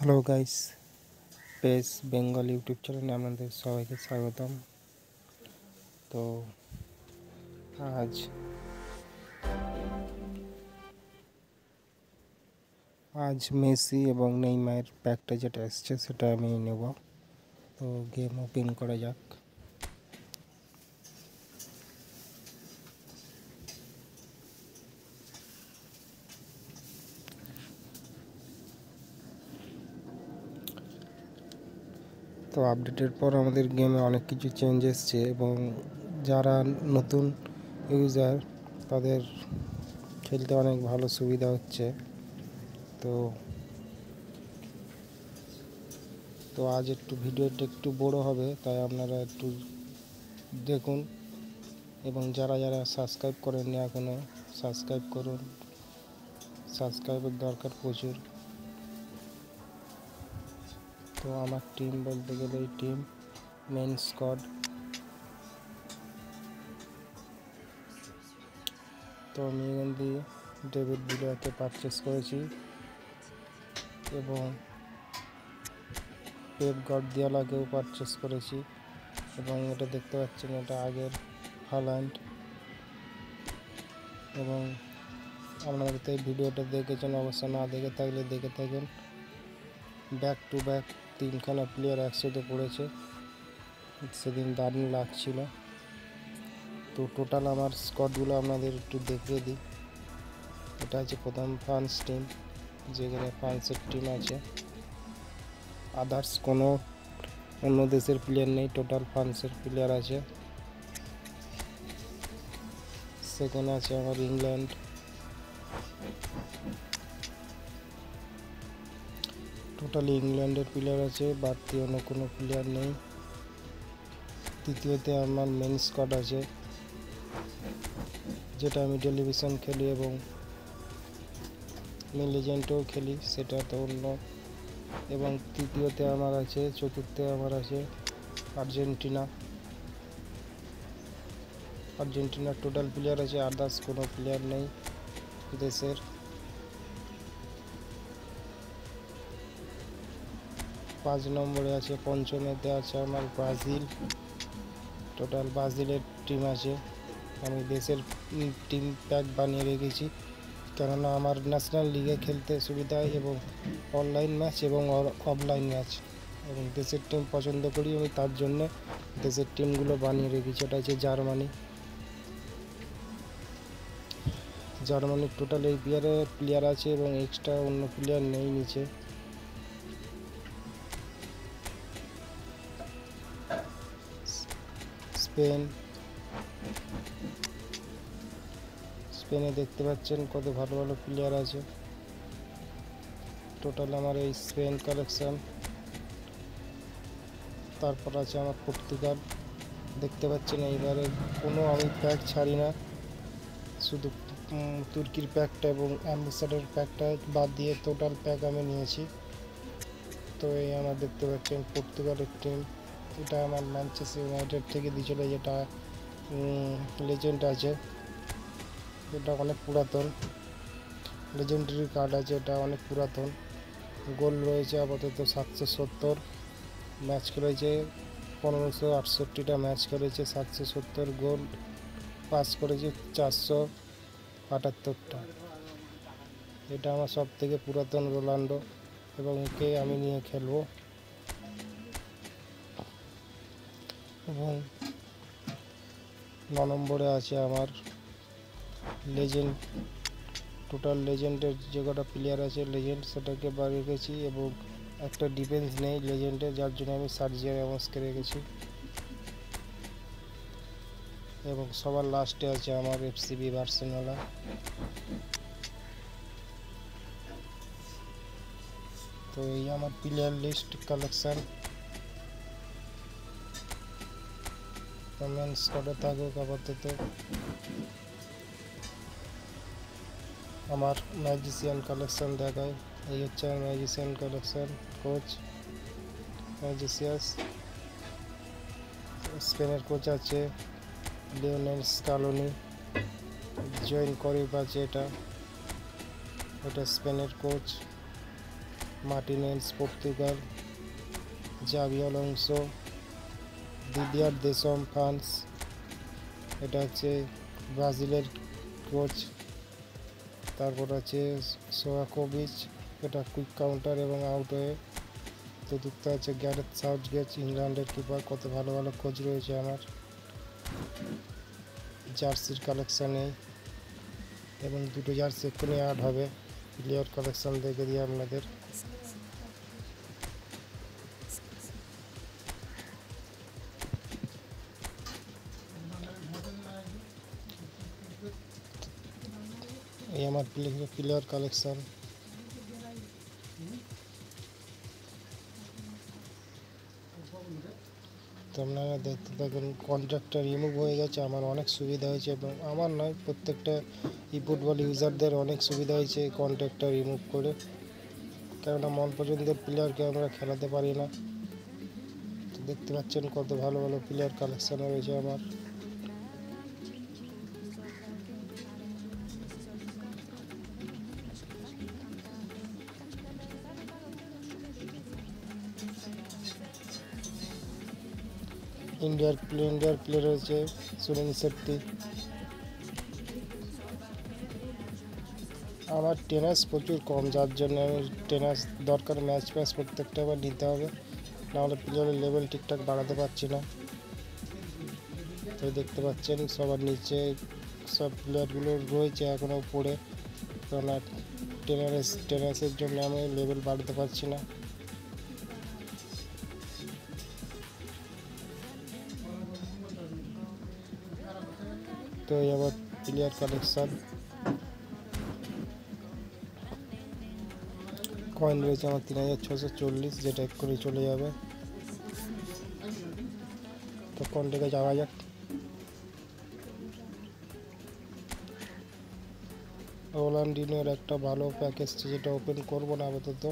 Hello guys, pace Bengal YouTube চ্যানেলে আপনাদের সবাইকে স্বাগতম। তো আজ আজ মেসি এবং নেইমারের প্যাকটা যেটা এসছে সেটা আমি নেব। তো গেম ওপেন করা যাক। তো আপডেটের পর আমাদের গেমে অনেক কিছু চেঞ্জ এসছে এবং যারা নতুন ইউজার তাদের খেলতে অনেক ভালো সুবিধা হচ্ছে। তো তো আজ একটু ভিডিওটা একটু বড় হবে, তাই আপনারা একটু দেখুন এবং যারা যারা সাবস্ক্রাইব করেননি এখনও সাবস্ক্রাইব করুন। সাবস্ক্রাইবের দরকার প্রচুর। তো আমার টিম বলতে গেলে এই টিম মেন স্কোয়াড। তো আমি এখান দিয়ে ডেভিড ভিলিয়াকে পারচেস করেছি এবং পেপ গার্দিওলাকেও পারচেস করেছি এবং এটা দেখতে পাচ্ছেন এটা আগের হাল্যান্ড। এবং আপনারা তো এই ভিডিওটা দেখেছেন, অবশ্য না দেখে থাকলে দেখে থাকেন। ব্যাক টু ব্যাক তিনখানা প্লেয়ার একসাথে পড়েছে, সেদিন দারুণ লাগছিল। তো টোটাল আমার স্কোয়াডগুলো আপনাদের একটু দেখিয়ে দিই। এটা হচ্ছে প্রথম ফ্রান্স টিম, যেখানে ফ্রান্সের টিম আছে, আদার্স কোনো অন্য দেশের প্লেয়ার নেই, টোটাল ফ্রান্সের প্লেয়ার আছে। সেকেন্ড আছে আমার ইংল্যান্ড, টোটালি ইংল্যান্ডের প্লেয়ার আছে, বাড়তি অন্য কোনো প্লেয়ার নেই। তৃতীয়তে আমার মেন স্কোয়াড আছে, যেটা আমি টেলিভিশন খেলি এবং আমি লেজেন্ডেও খেলি, সেটা তো অন্য। এবং তৃতীয়তে আমার আছে, চতুর্থে আমার আছে আর্জেন্টিনার টোটাল প্লেয়ার আছে, আদার্স কোনো প্লেয়ার নেই দেশের। পাঁচ নম্বরে আছে, পঞ্চমেতে আছে আমার ব্রাজিল, টোটাল ব্রাজিলের টিম আছে। আমি দেশের টিম প্যাক বানিয়ে রেখেছি, কেননা আমার ন্যাশনাল লিগে খেলতে সুবিধা হয় এবং অনলাইন ম্যাচ এবং অফলাইন ম্যাচ, এবং দেশের টিম পছন্দ করি আমি, তার জন্যে দেশের টিমগুলো বানিয়ে রেখেছি। এটা হচ্ছে জার্মানির টোটাল এই প্লেয়ার আছে এবং এক্সট্রা অন্য প্লেয়ার নেই নিচে। স্পেনে দেখতে পাচ্ছেন কত ভালো ভালো প্লেয়ার আছে। টোটাল আমার এই স্পেন কালেকশন। তারপর আছে আমার পর্তুগাল, দেখতে পাচ্ছেন এইবারে কোনো আমি প্যাক ছাড়ি না, শুধু তুর্কির প্যাকটা এবং অ্যাম্বাসাডার প্যাকটা বাদ দিয়ে টোটাল প্যাক আমি নিয়েছি। তো এই আমার দেখতে পাচ্ছেন পর্তুগালের টিম, এটা আমার ম্যানচেস্টার ইউনাইটেড থেকে দিয়েছিল, যেটা লেজেন্ড আছে, এটা অনেক পুরাতন লেজেন্ডারি কার্ড আছে, এটা অনেক পুরাতন। গোল রয়েছে আপাতত 770, ম্যাচ খেলেছে 1568টা ম্যাচ খেলেছে, 770 গোল, পাস করেছে 478টা। এটা আমার সব থেকে পুরাতন রোনাল্ডো এবং একে আমি নিয়ে খেলবো। এবং 9 নম্বরে আছে আমার লেজেন্ড, টোটাল লেজেন্ডের যে কটা প্লেয়ার আছে লেজেন্ড সেটাকে বার রেখেছি, এবং একটা ডিফেন্স নেই লেজেন্ডের, যার জন্য আমি সার্জিও রামোসকে রেখেছি। এবং সবার লাস্টে আছে আমার এফসিবি বার্সেলোনা। তো এই আমার প্লেয়ার লিস্ট কালেকশন। মেন স্কোয়াডে থাকুক আপাতত। আমার ম্যাজিশিয়ান কালেকশন দেখায়, এই হচ্ছে আমার ম্যাজিশিয়ান কালেকশন। কোচ ম্যাজিশিয়াস, স্পেনের কোচ আছে লিওনেল স্কালোনি, জয়েন করিব আছে, এটা স্পেনের কোচ। মার্টিনেজ পর্তুগাল, জাভি আলোনসো, দিদিয়ার দেশম ফ্রান্স, এটা হচ্ছে ব্রাজিলের কোচ। তারপর আছে সোয়াকোভিচ, এটা কুইক কাউন্টার এবং আউট হয়ে। চতুর্থ আছে গ্যারেথ সাউথগেট, ইংল্যান্ডের কিপার। কত ভালো ভালো কোচ রয়েছে আমার। জার্সির কালেকশান নেই এবং দুটো জার্সি এক্ষুনি অ্যাড হবে। প্লেয়ার কালেকশান দেখে দিই আপনাদের। এই আমার প্লেয়ার কালেকশান। তো আপনারা দেখতে থাকুন। কন্ট্রাক্টটা রিমুভ হয়ে গেছে, আমার অনেক সুবিধা হয়েছে এবং আমার নয়, প্রত্যেকটা ফুটবল ইউজারদের অনেক সুবিধা হয়েছে এই কন্ট্রাক্টটা রিমুভ করে। কেননা মন পছন্দের প্লেয়ারকে আমরা খেলাতে পারি না। তো দেখতে পাচ্ছেন কত ভালো ভালো প্লেয়ার কালেকশান রয়েছে আমার। ইন্ডিয়ার প্লেয়ার রয়েছে সুনীল শেট্টি। আমার টেনাস প্রচুর কম, যার জন্য আমি টেনাস দরকার ম্যাচ প্রত্যেকটা আবার নিতে হবে, নাহলে প্লেয়ারের লেভেল ঠিকঠাক বাড়াতে পারছি না। তো দেখতে পাচ্ছেন সবার নিচে সব প্লেয়ারগুলো রয়েছে এখনও পড়ে, কেননা টেনাসের জন্য আমি লেভেল বাড়াতে পারছি না। তো এই আবার প্লেয়ার কালেকশান। কয়েন রয়েছে আমার 3640, যেটা এক্ষুনি চলে যাবে। তো কোন থেকে যাওয়া যাক। রোনাল্ডিনোর একটা ভালো প্যাক এসছে, যেটা ওপেন করবো না আপাতত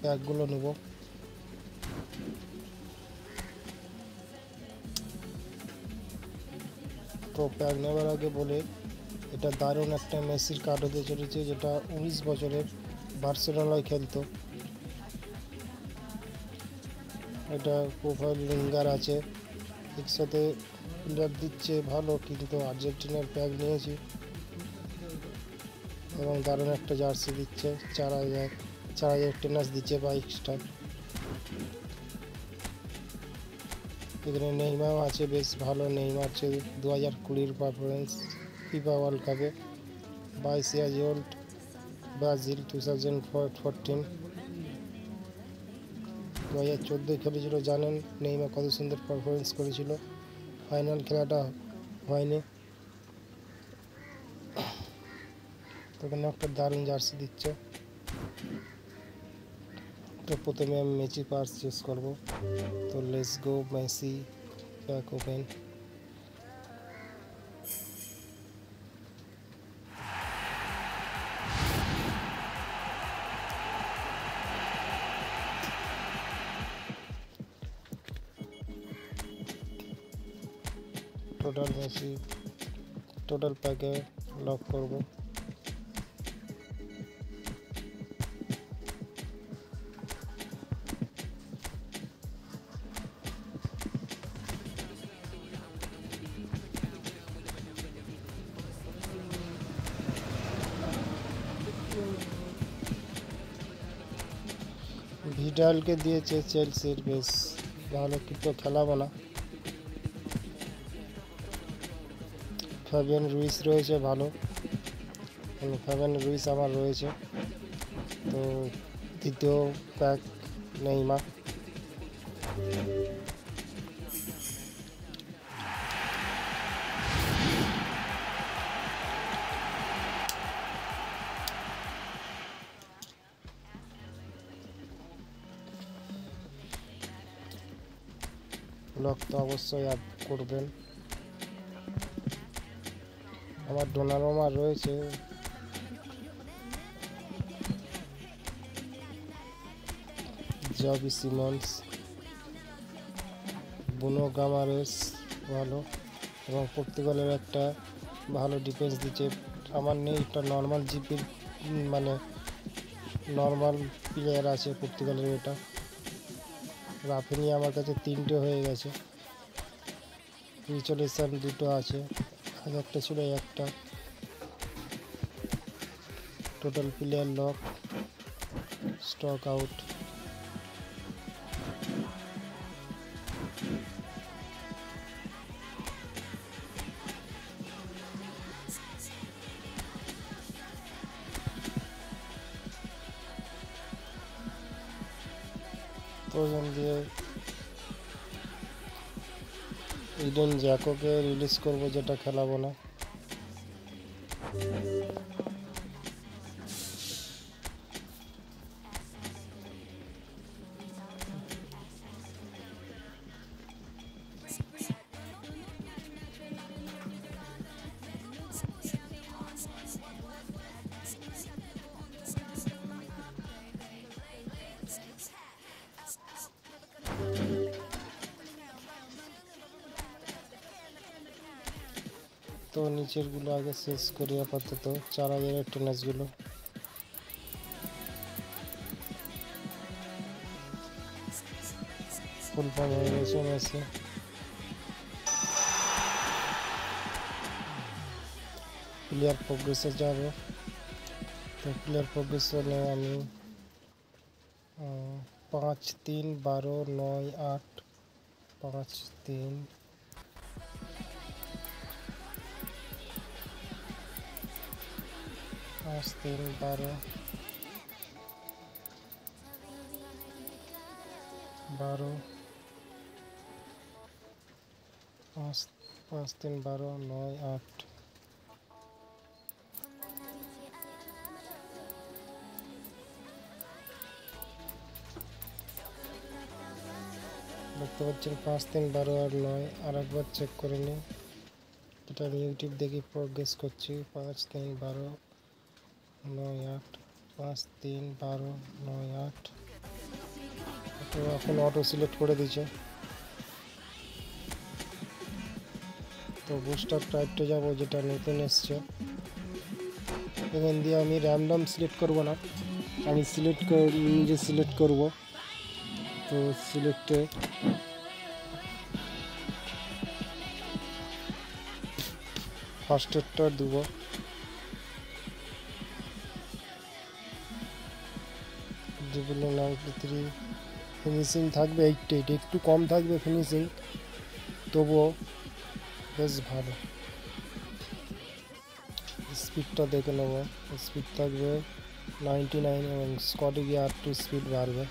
প্যাকগুলো নেব। তো প্যাক নেওয়ার আগে বলে, এটা দারুণ একটা মেসির কার্ড হতে চলেছে, যেটা 19 বছরের, বার্সেলোনায় খেলতো। এটা প্রোফাইল রিঙ্গার আছে, একসাথে প্লেয়ার দিচ্ছে ভালো, কিন্তু আর্জেন্টিনার প্যাক নিয়েছি এবং দারুণ একটা জার্সি দিচ্ছে। 4000 টেনাস দিচ্ছে 22 স্টার। এখানে নেইমার আছে, বেশ ভালো নেইমার আছে। 2020 পারফরমেন্স ফিফা ওয়ার্ল্ড কাপে, 22 ইয়ার্স ওল্ড, ব্রাজিল 2014। 2014 খেলেছিল, জানেন নেইমার কত সুন্দর পারফরমেন্স করেছিল। ফাইনাল খেলাটা হয়নি, তখন একটা দারুণ জার্সি দিচ্ছে। তো প্রথমে আমি মেসি পারচেস করব। তো let's go Messi pack open. Total Messi, total প্যাকে লক করব। ভিডালকে দিয়েছে চেলসির, বেশ ভালো, কিন্তু খেলাবো না। ফ্যাবিয়ান রুইস রয়েছে ভালো, ফ্যাবিয়ান রুইস আমার রয়েছে। তো দ্বিতীয় প্যাক নেইমার। লক তো অবশ্যই অ্যাড করবেন। আমার ডোনারুমা রয়েছে, জাভি সিমন্স, বুনো গামারেস ভালো, এবং পর্তুগালের একটা ভালো ডিফেন্স দিচ্ছে। আমার নেই, একটা নর্মাল জিপির মানে নর্মাল প্লেয়ার আছে পর্তুগালের। এটা রাফিনিয়া আমার কাছে 3টে হয়ে গেছে, রিচুয়ালেশন 2টো আছে, আর একটা ছিল একটা। Total player lock, stock out. প্রয়োজন দিয়ে ইডেন জ্যাকোকে রিলিজ করবো, যেটা খেলাবো না। তো নিচেরগুলো আগে শেষ করি আপাতত, 4000-এর টেনিসগুলো। ফুল ফর্ম হয়ে গেছে মেসি। প্লেয়ার প্রোগ্রেসে যাব। তো প্লেয়ার প্রোগ্রেশনে আমি 5, 3, 12, 9, 8, 5, 3, 5, 3, 12, 12, 5, 5, 3, 12, 9, 8। দেখতে পাচ্ছেন 5, 3, 12 আর 9। আর একবার চেক করে নিই, এটা আমি ইউটিউব দেখে প্রোগ্রেস করছি। 5, 3, 12, 9, 8, 5, 3, 12, 9, 8। তো এখন অটো সিলেক্ট করে দিচ্ছে। তো বুস্টার টাইপটা যাবো, যেটা নতুন এসছে। এখান দিয়ে আমি র্যান্ডম সিলেক্ট করব না, আমি নিজে সিলেক্ট করব। তো সিলেক্টে ফার্স্ট এডটা দেবো। যেগুলো 93, ফিনিশিং থাকবে 88, একটু কম থাকবে ফিনিশিং, তবুও বেশ ভালো। স্পিডটা দেখে নেবো, স্পিড থাকবে 99 এবং স্কটে গিয়ে আর 2 স্পিড বাড়বে।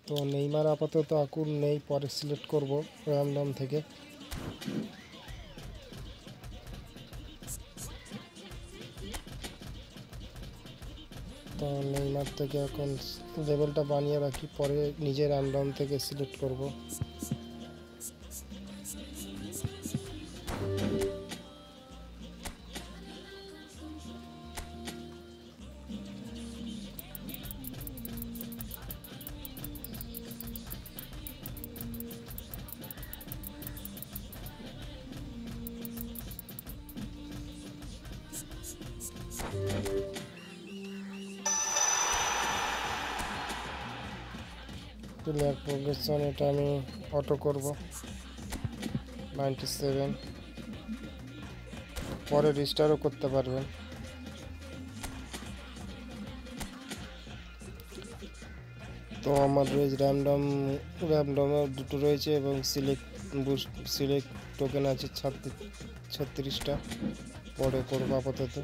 তো নেইমার আপাতত আকুল নেই, পরে সিলেক্ট করব র্যান্ডম থেকে। তো নেইমার থেকে এখন লেভেলটা বানিয়ে রাখি, পরে নিজে র্যান্ডম থেকে সিলেক্ট করব। প্লেয়ার প্রোগ্রেশন এটা আমি অটো করব 97, পরে রিস্টারও করতে পারবেন। তো আমার রয়েছে র্যান্ডমে 2টো রয়েছে এবং সিলেক্ট টোকেন আছে 36টা, পরে করবো আপাতত।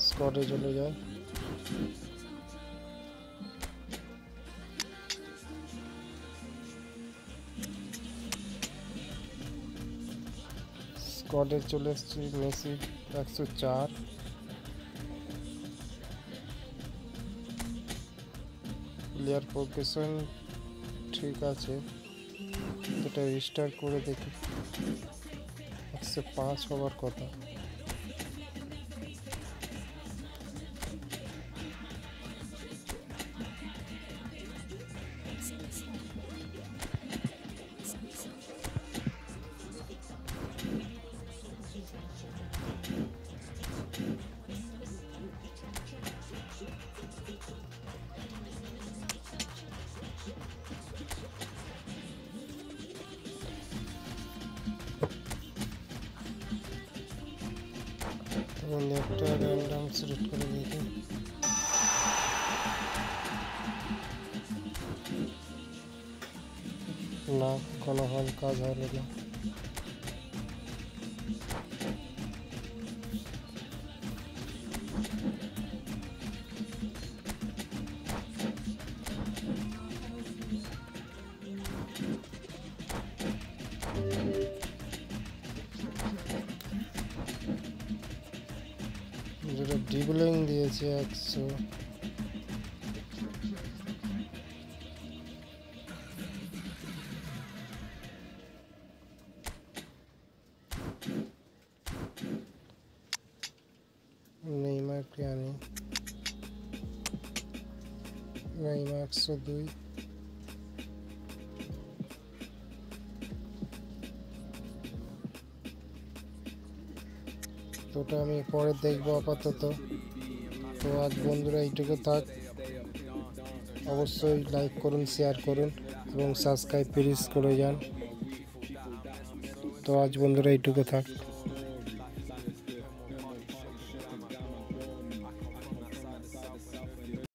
স্কোয়াডে চলে যায়। স্কোয়াডে চলে এসেছি, মেসি 104। প্লেয়ার প্রোগ্রেশন ঠিক আছে, এটা রিস্টার্ট করে দেখি। 105 হওয়ার কথা। বন্ধু একটা র্যান্ডম সিলেক্ট করে দেখি। না, কোনো কাজ হলো না। যেটা ডিবলিং দিয়েছে 100, নেইমারকে আনি। নেইমার 102, তো ওটা আমি পরে দেখবো আপাতত। তো আজ বন্ধুরা এইটুকু থাক, অবশ্যই লাইক করুন, শেয়ার করুন এবং সাবস্ক্রাইব প্লিজ করে যান। তো আজ বন্ধুরা এইটুকু থাক।